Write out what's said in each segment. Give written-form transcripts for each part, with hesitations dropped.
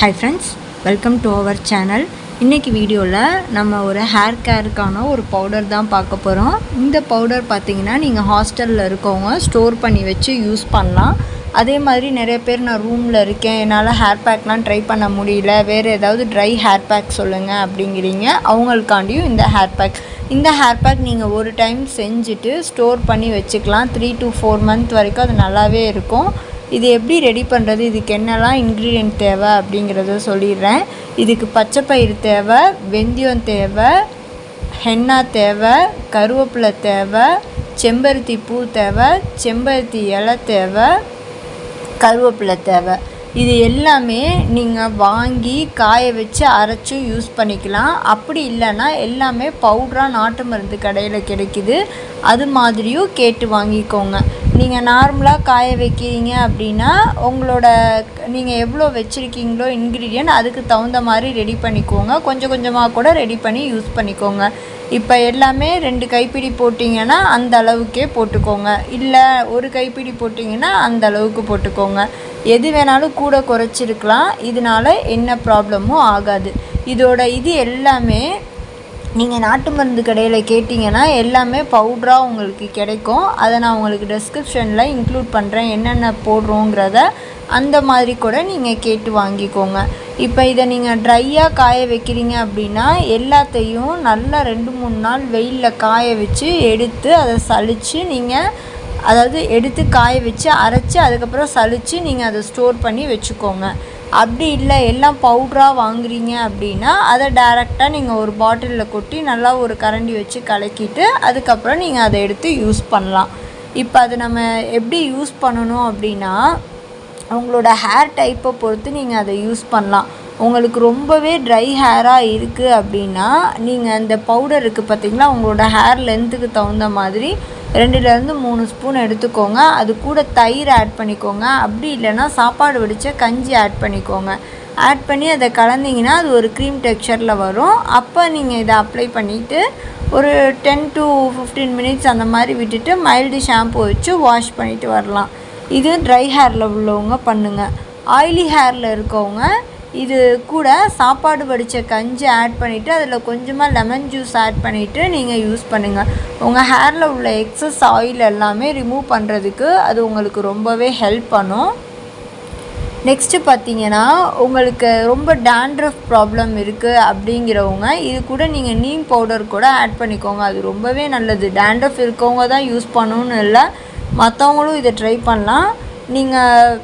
Hi friends, welcome to our channel. இன்னைக்கு வீடியோல நம்ம ஒரு ஹேர் கேருக்கான ஒரு பவுடர் தான் பார்க்க போறோம். இந்த பவுடர் பாத்தீங்கன்னா நீங்க ஹாஸ்டல்ல இருக்கவங்க ஸ்டோர் பண்ணி வச்சு யூஸ் பண்ணலாம். அதே மாதிரி நிறைய பேர் நான் ரூம்ல இருக்கேன், என்னால ஹேர் பேக்லாம் ட்ரை பண்ண முடியல, வேற ஏதாவது ட்ரை ஹேர் பேக் சொல்லுங்க அப்படிங்கறீங்க. அவங்களுக்காண்டியும் இந்த ஹேர் பேக் நீங்க ஒரு டைம் செஞ்சுட்டு ஸ்டோர் பண்ணி வச்சுக்கலாம். 3 to 4 month வரைக்கும் அது நல்லாவே இருக்கும். இது எப்படி ரெடி பண்ணுறது, இதுக்கு என்னெல்லாம் இன்க்ரீடியன்ட் தேவை அப்படிங்கிறத சொல்லிடுறேன். இதுக்கு பச்சைப்பயிறு தேவை, வெந்தயம் தேவை, ஹென்னா தேவை, கருவேப்பிலை தேவை, செம்பருத்தி பூ தேவை, செம்பருத்தி இலை தேவை, கருவேப்பிலை தேவை. இது எல்லாமே நீங்கள் வாங்கி காய வச்சு அரைச்சி யூஸ் பண்ணிக்கலாம். அப்படி இல்லைன்னா எல்லாமே பவுடராக நாட்டு மருந்து கடையில் கிடைக்குது, அது மாதிரியும் கேட்டு வாங்கிக்கோங்க. நீங்கள் நார்மலாக காய வைக்கிறீங்க அப்படின்னா நீங்கள் எவ்வளோ வச்சுருக்கீங்களோ இன்க்ரீடியன்ட் அதுக்கு தகுந்த மாதிரி ரெடி பண்ணிக்கோங்க. கொஞ்சம் கொஞ்சமாக கூட ரெடி பண்ணி யூஸ் பண்ணிக்கோங்க. இப்போ எல்லாமே 2 கைப்பிடி போட்டிங்கன்னா அந்த அளவுக்கே போட்டுக்கோங்க, இல்லை 1 கைப்பிடி போட்டிங்கன்னா அந்த அளவுக்கு போட்டுக்கோங்க. எது வேணாலும் கூட குறைச்சிருக்கலாம், இதனால் என்ன ப்ராப்ளமும் ஆகாது. இது எல்லாமே நீங்கள் நாட்டு மருந்து கடையில் கேட்டிங்கன்னா எல்லாமே பவுடராக உங்களுக்கு கிடைக்கும். அதை நான் உங்களுக்கு டிஸ்கிரிப்ஷனில் இன்க்ளூட் பண்ணுறேன், என்னென்ன போடுறோங்கிறத. அந்த மாதிரி கூட நீங்கள் கேட்டு வாங்கிக்கோங்க. இப்போ இதை நீங்கள் ட்ரையாக காய வைக்கிறீங்க அப்படின்னா எல்லாத்தையும் நல்லா 2-3 நாள் வெயிலில் காய வச்சு எடுத்து அதை சலித்து எடுத்து காய வச்சு அரைச்சி அதுக்கப்புறம் சலித்து நீங்கள் அதை ஸ்டோர் பண்ணி வச்சுக்கோங்க. அப்படி இல்லை எல்லாம் பவுடராக வாங்குறீங்க அப்படின்னா அதை டைரெக்டாக நீங்கள் ஒரு பாட்டிலில் கொட்டி நல்லா ஒரு கரண்டி வச்சு கலக்கிட்டு அதுக்கப்புறம் நீங்கள் அதை எடுத்து யூஸ் பண்ணலாம். இப்போ அதை நம்ம எப்படி யூஸ் பண்ணணும் அப்படின்னா உங்களோட ஹேர் டைப்பை பொறுத்து நீங்கள் அதை யூஸ் பண்ணலாம். உங்களுக்கு ரொம்பவே ட்ரை ஹேராக இருக்குது அப்படின்னா நீங்கள் அந்த பவுடர் இருக்குது பார்த்திங்களா, உங்களோட ஹேர் லென்த்துக்கு தகுந்த மாதிரி 2-3 ஸ்பூன் எடுத்துக்கோங்க. அது கூட தயிர் ஆட் பண்ணிக்கோங்க. அப்படி இல்லைன்னா சாப்பாடு வடித்த கஞ்சி ஆட் பண்ணிக்கோங்க. ஆட் பண்ணி அதை கலந்திங்கன்னா அது ஒரு க்ரீம் டெக்ஸ்சரில் வரும். அப்போ நீங்கள் இதை அப்ளை பண்ணிவிட்டு ஒரு 10 to 15 minutes அந்த மாதிரி விட்டுட்டு மைல்டு ஷாம்பு வச்சு வாஷ் பண்ணிவிட்டு வரலாம். இது ட்ரை ஹேரில் உள்ளவங்க பண்ணுங்கள். ஆயிலி ஹேரில் இருக்கவங்க இது கூட சாப்பாடு வடித்த கஞ்சி ஆட் பண்ணிவிட்டு அதில் கொஞ்சமாக லெமன் ஜூஸ் ஆட் பண்ணிவிட்டு நீங்கள் யூஸ் பண்ணுங்கள். உங்கள் ஹேரில் உள்ள எக்ஸஸ் ஆயில் எல்லாமே ரிமூவ் பண்ணுறதுக்கு அது உங்களுக்கு ரொம்பவே ஹெல்ப் பண்ணும். நெக்ஸ்ட்டு பார்த்தீங்கன்னா உங்களுக்கு ரொம்ப டேண்ட்ரஃப் ப்ராப்ளம் இருக்குது அப்படிங்கிறவங்க இது கூட நீங்கள் நீம் பவுடர் கூட ஆட் பண்ணிக்கோங்க. அது ரொம்பவே நல்லது. டேண்ட்ரஃப் இருக்கவங்க தான் யூஸ் பண்ணணும்னு இல்லை, மற்றவங்களும் இதை ட்ரை பண்ணலாம். நீங்கள்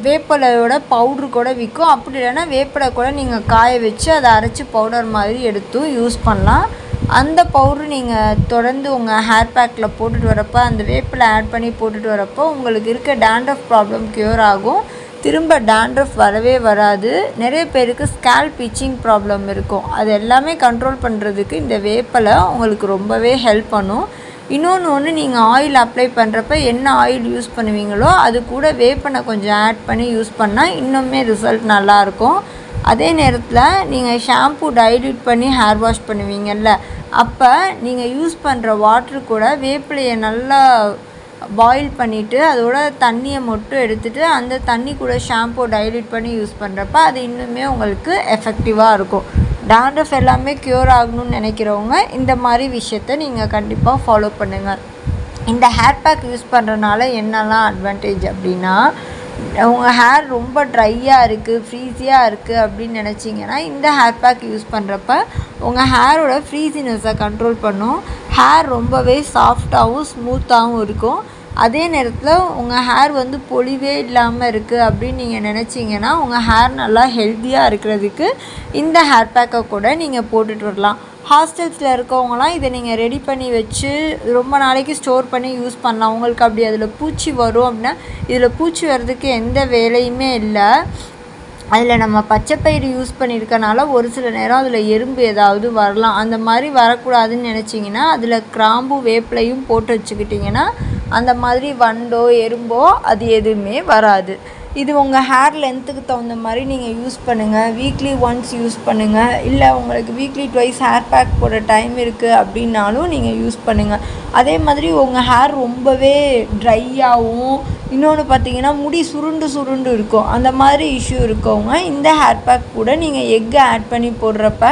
வேப்பிலையோட பவுட்ரு கூட விற்கும். அப்படி இல்லைன்னா வேப்பிலை கூட நீங்கள் காய வச்சு அதை அரைச்சி பவுடர் மாதிரி எடுத்தும் யூஸ் பண்ணலாம். அந்த பவுட்ரு நீங்கள் தொடர்ந்து உங்கள் ஹேர் பேக்கில் போட்டுட்டு வரப்போ அந்த வேப்பிலை ஆட் பண்ணி போட்டுட்டு வரப்போ உங்களுக்கு இருக்க டேண்ட்ரஃப் ப்ராப்ளம் க்யூர் ஆகும். திரும்ப டேண்ட்ரஃப் வரவே வராது. நிறைய பேருக்கு ஸ்கேல்ப் இச்சிங் ப்ராப்ளம் இருக்கும். அது எல்லாமே கண்ட்ரோல் பண்ணுறதுக்கு இந்த வேப்பிலை உங்களுக்கு ரொம்பவே ஹெல்ப் பண்ணும். இன்னொன்று நீங்கள் ஆயில் அப்ளை பண்ணுறப்ப என்ன ஆயில் யூஸ் பண்ணுவீங்களோ அது கூட வேப்பனை கொஞ்சம் ஆட் பண்ணி யூஸ் பண்ணால் இன்னுமே ரிசல்ட் நல்லாயிருக்கும். அதே நேரத்தில் நீங்கள் ஷாம்பு டைல்யூட் பண்ணி ஹேர் வாஷ் பண்ணுவீங்கள்ல, அப்போ நீங்கள் யூஸ் பண்ணுற வாட்ரு கூட வேப்பிலையை நல்லா பாயில் பண்ணிவிட்டு அதோட தண்ணியை மட்டும் எடுத்துகிட்டு அந்த தண்ணி கூட ஷாம்பு டைல்யூட் பண்ணி யூஸ் பண்ணுறப்ப அது இன்னுமே உங்களுக்கு எஃபெக்டிவாக இருக்கும். டேண்ட்ரஃப் எல்லாமே க்யூர் ஆகணும்னு நினைக்கிறவங்க இந்த மாதிரி விஷயத்த நீங்கள் கண்டிப்பாக ஃபாலோ பண்ணுங்கள். இந்த ஹேர் பேக் யூஸ் பண்ணுறதுனால என்னெல்லாம் அட்வான்டேஜ் அப்படின்னா, உங்கள் ஹேர் ரொம்ப ட்ரையாக இருக்குது, ஃப்ரீஸியாக இருக்குது அப்படின்னு நினச்சிங்கன்னா இந்த ஹேர் பேக் யூஸ் பண்ணுறப்ப உங்கள் ஹேரோட ஃப்ரீஸினஸை கண்ட்ரோல் பண்ணும். ஹேர் ரொம்பவே சாஃப்டாகவும் ஸ்மூத்தாகவும் இருக்கும். அதே நேரத்தில் உங்கள் ஹேர் பொலிவே இல்லாமல் இருக்குது அப்படின்னு நீங்கள் நினச்சிங்கன்னா உங்கள் ஹேர் நல்லா ஹெல்த்தியாக இருக்கிறதுக்கு இந்த ஹேர் பேக்கை கூட நீங்கள் போட்டுட்டு வரலாம். ஹாஸ்டல்ஸில் இருக்கவங்களாம் இதை நீங்கள் ரெடி பண்ணி வச்சு ரொம்ப நாளைக்கு ஸ்டோர் பண்ணி யூஸ் பண்ணலாம். உங்களுக்கு அப்படி அதில் பூச்சி வரும் அப்படின்னா இதில் பூச்சி வர்றதுக்கு எந்த வேலையுமே இல்லை. அதில் நம்ம பச்சைப்பயிறு யூஸ் பண்ணியிருக்கனால ஒரு சில நேரம் அதில் எறும்பு ஏதாவது வரலாம். அந்த மாதிரி வரக்கூடாதுன்னு நினச்சிங்கன்னா அதில் கிராம்பு வேப்பிலையும் போட்டு வச்சுக்கிட்டிங்கன்னா அந்த மாதிரி வண்டோ எறும்போ அது எதுவுமே வராது. இது உங்கள் ஹேர் லென்த்துக்கு தகுந்த மாதிரி நீங்கள் யூஸ் பண்ணுங்கள். வீக்லி ஒன்ஸ் யூஸ் பண்ணுங்கள், இல்லை உங்களுக்கு வீக்லி ட்வைஸ் ஹேர் பேக் போட டைம் இருக்குது அப்படின்னாலும் நீங்கள் யூஸ் பண்ணுங்கள். அதே மாதிரி உங்கள் ஹேர் ரொம்பவே ட்ரையாகவும் இன்னொன்று பார்த்தீங்கன்னா முடி சுருண்டு சுருண்டு இருக்கும், அந்த மாதிரி இஷ்யூ இருக்கவங்க இந்த ஹேர் பேக் கூட நீங்கள் எக்கு ஆட் பண்ணி போடுறப்ப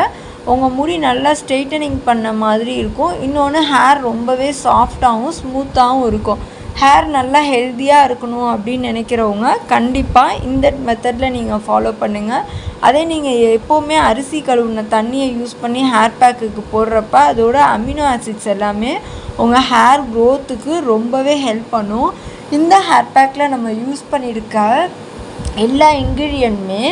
உங்கள் முடி நல்லா ஸ்ட்ரெயிட்டனிங் பண்ண மாதிரி இருக்கும். இன்னொன்று ஹேர் ரொம்பவே சாஃப்டாகவும் ஸ்மூத்தாகவும் இருக்கும். ஹேர் நல்லா ஹெல்த்தியாக இருக்கணும் அப்படின்னு நினைக்கிறவங்க கண்டிப்பாக இந்த மெத்தடில் நீங்கள் ஃபாலோ பண்ணுங்கள். அதே நீங்கள் எப்போவுமே அரிசி கழுவுன தண்ணியை யூஸ் பண்ணி ஹேர் பேக்குக்கு போடுறப்ப அதோட அமினோ ஆசிட்ஸ் எல்லாமே உங்கள் ஹேர் க்ரோத்துக்கு ரொம்பவே ஹெல்ப் பண்ணும். இந்த ஹேர் பேக்கில் நம்ம யூஸ் பண்ணியிருக்க எல்லா இன்க்ரீடியண்ட்டுமே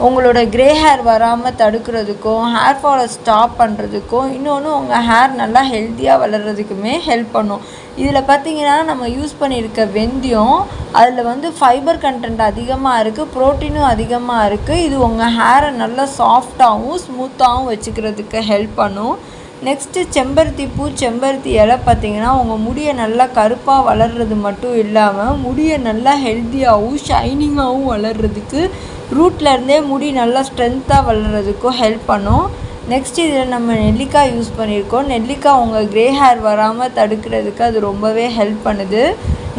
உங்களோட க்ரே ஹேர் வராமல் தடுக்கிறதுக்கும் ஹேர் ஃபாலை ஸ்டாப் பண்ணுறதுக்கும் இன்னொன்று உங்கள் ஹேர் நல்லா ஹெல்த்தியாக வளர்கிறதுக்குமே ஹெல்ப் பண்ணும். இதில் பார்த்திங்கன்னா நம்ம யூஸ் பண்ணியிருக்க வெந்தயம் அதில் ஃபைபர் கண்டென்ட் அதிகமாக இருக்குது, ப்ரோட்டீனும் அதிகமாக இருக்குது. இது உங்கள் ஹேரை நல்லா சாஃப்டாகவும் ஸ்மூத்தாகவும் வச்சுக்கிறதுக்கு ஹெல்ப் பண்ணும். நெக்ஸ்ட்டு செம்பருத்தி பூ, செம்பருத்தி இலை பார்த்திங்கன்னா உங்கள் முடியை நல்லா கருப்பாக வளர்கிறது மட்டும் இல்லாமல் முடியை நல்லா ஹெல்த்தியாகவும் ஷைனிங்காகவும் வளர்கிறதுக்கு ரூட்லேருந்தே முடி நல்லா ஸ்ட்ரென்த்தாக வளர்கிறதுக்கும் ஹெல்ப் பண்ணும். நெக்ஸ்ட்டு இதில் நம்ம நெல்லிக்காய் யூஸ் பண்ணியிருக்கோம். நெல்லிக்காய் உங்கள் க்ரே ஹேர் வராமல் தடுக்கிறதுக்கு அது ரொம்பவே ஹெல்ப் பண்ணுது.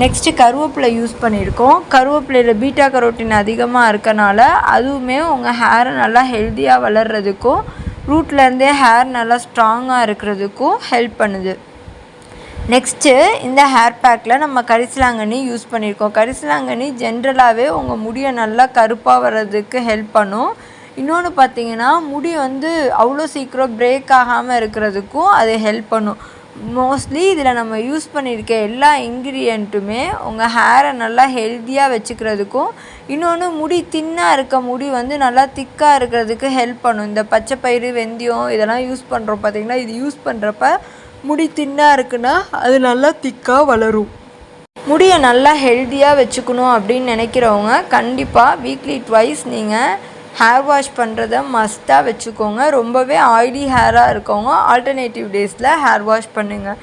நெக்ஸ்ட்டு கருவேப்பிலை யூஸ் பண்ணியிருக்கோம். கருவேப்பிலையில் பீட்டா கரோட்டின் அதிகமாக இருக்கனால அதுவுமே உங்கள் ஹேரை நல்லா ஹெல்த்தியாக வளர்கிறதுக்கும் ரூட்லேருந்தே ஹேர் நல்லா ஸ்ட்ராங்காக இருக்கிறதுக்கும் ஹெல்ப் பண்ணுது. நெக்ஸ்ட்டு இந்த ஹேர் பேக்கில் நம்ம கரிசலாங்கண்ணி யூஸ் பண்ணியிருக்கோம். கரிசலாங்கண்ணி ஜென்ரலாகவே உங்கள் முடியை நல்லா கருப்பாக வர்றதுக்கு ஹெல்ப் பண்ணும். இன்னொன்று பார்த்திங்கன்னா முடி அவ்வளோ சீக்கிரம் பிரேக் ஆகாமல் இருக்கிறதுக்கும் அது ஹெல்ப் பண்ணும். மோஸ்ட்லி இதில் நம்ம யூஸ் பண்ணியிருக்க எல்லா இன்க்ரீடியண்ட்டுமே உங்கள் ஹேரை நல்லா ஹெல்த்தியாக வச்சுக்கிறதுக்கும் இன்னொன்று முடி தின்னாக இருக்க முடி நல்லா திக்காக இருக்கிறதுக்கு ஹெல்ப் பண்ணும். இந்த பச்சைப்பயிறு, வெந்தயம் இதெல்லாம் யூஸ் பண்ணுறோம் பார்த்திங்கன்னா, இது யூஸ் பண்ணுறப்ப முடி தின்னாக இருக்குன்னா அது நல்லா திக்காக வளரும். முடியை நல்லா ஹெல்த்தியாக வச்சுக்கணும் அப்படின்னு நினைக்கிறவங்க கண்டிப்பாக வீக்லி ட்வைஸ் நீங்கள் ஹேர் வாஷ் பண்ணுறத மஸ்ட்டாக வச்சுக்கோங்க. ரொம்பவே ஆயிலி ஹேராக இருக்கவங்க ஆல்டர்னேட்டிவ் டேஸில் ஹேர் வாஷ் பண்ணுங்கள்.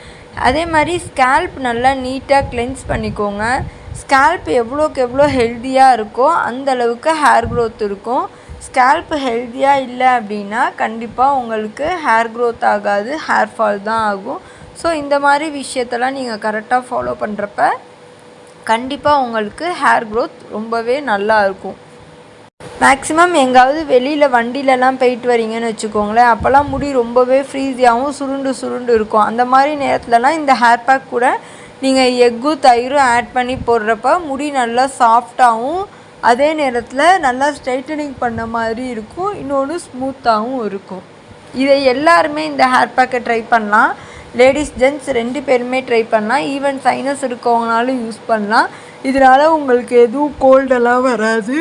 அதே மாதிரி ஸ்கேல்ப் நல்லா நீட்டாக கிளென்ஸ் பண்ணிக்கோங்க. ஸ்கேல்ப் எவ்வளோக்கு எவ்வளோ ஹெல்த்தியாக இருக்கோ அந்தளவுக்கு ஹேர் க்ரோத் இருக்கும். ஸ்கேல்ப் ஹெல்த்தியாக இல்லை அப்படின்னா கண்டிப்பாக உங்களுக்கு ஹேர் க்ரோத் ஆகாது, ஹேர் ஃபால் தான் ஆகும். ஸோ இந்த மாதிரி விஷயத்தெல்லாம் நீங்கள் கரெக்டாக ஃபாலோ பண்ணுறப்ப கண்டிப்பாக உங்களுக்கு ஹேர் க்ரோத் ரொம்பவே நல்லா இருக்கும். மேக்ஸிமம் எங்காவது வெளியில் வண்டியிலலாம் போயிட்டு வரீங்கன்னு வச்சுக்கோங்களேன், அப்போல்லாம் முடி ரொம்பவே ஃப்ரீஸியாகவும் சுருண்டு சுருண்டு இருக்கும். அந்த மாதிரி நேரத்துலலாம் இந்த ஹேர் பேக் கூட நீங்கள் எக்கும் தயிரும் ஆட் பண்ணி போடுறப்ப முடி நல்லா சாஃப்டாகவும் அதே நேரத்தில் நல்லா ஸ்ட்ரைட்டனிங் பண்ண மாதிரி இருக்கும். இன்னொன்று ஸ்மூத்தாகவும் இருக்கும். இதை எல்லாருமே இந்த ஹேர் பேக்கை ட்ரை பண்ணலாம். லேடிஸ் ஜென்ட்ஸ் 2 பேருமே ட்ரை பண்ணலாம். ஈவன் சைனஸ் இருக்கவங்கனாலும் யூஸ் பண்ணலாம். இதனால் உங்களுக்கு எதுவும் கோல்டெல்லாம் வராது.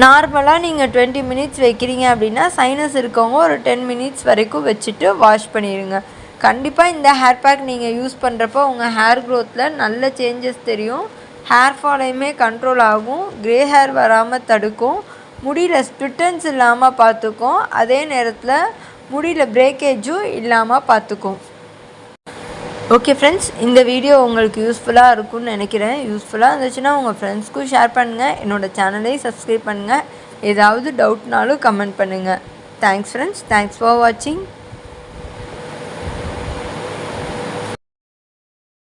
நார்மலாக நீங்கள் 20 மினிட்ஸ் வைக்கிறீங்க அப்படின்னா சைனஸ் இருக்கவங்க ஒரு 10 மினிட்ஸ் வரைக்கும் வச்சுட்டு வாஷ் பண்ணிடுங்க. கண்டிப்பாக இந்த ஹேர் பேக் நீங்கள் யூஸ் பண்ணுறப்போ உங்கள் ஹேர் க்ரோத்தில் நல்ல சேஞ்சஸ் தெரியும். ஹேர் ஃபாலையுமே கண்ட்ரோல் ஆகும், க்ரே ஹேர் வராமல் தடுக்கும், முடியில் ஸ்பிட்டன்ஸ் இல்லாமல் பார்த்துக்கும், அதே நேரத்தில் முடியில் பிரேக்கேஜும் இல்லாமல் பார்த்துக்கும். ஓகே ஃப்ரெண்ட்ஸ், இந்த வீடியோ உங்களுக்கு யூஸ்ஃபுல்லாக இருக்கும்னு நினைக்கிறேன். யூஸ்ஃபுல்லாக இருந்துச்சுன்னா உங்கள் ஃப்ரெண்ட்ஸ்க்கும் ஷேர் பண்ணுங்கள். என்னோடய சேனலையும் சப்ஸ்கிரைப் பண்ணுங்கள். ஏதாவது டவுட்னாலும் கமெண்ட் பண்ணுங்கள். தேங்க்ஸ் ஃப்ரெண்ட்ஸ், தேங்க்ஸ் ஃபார் வாட்சிங்.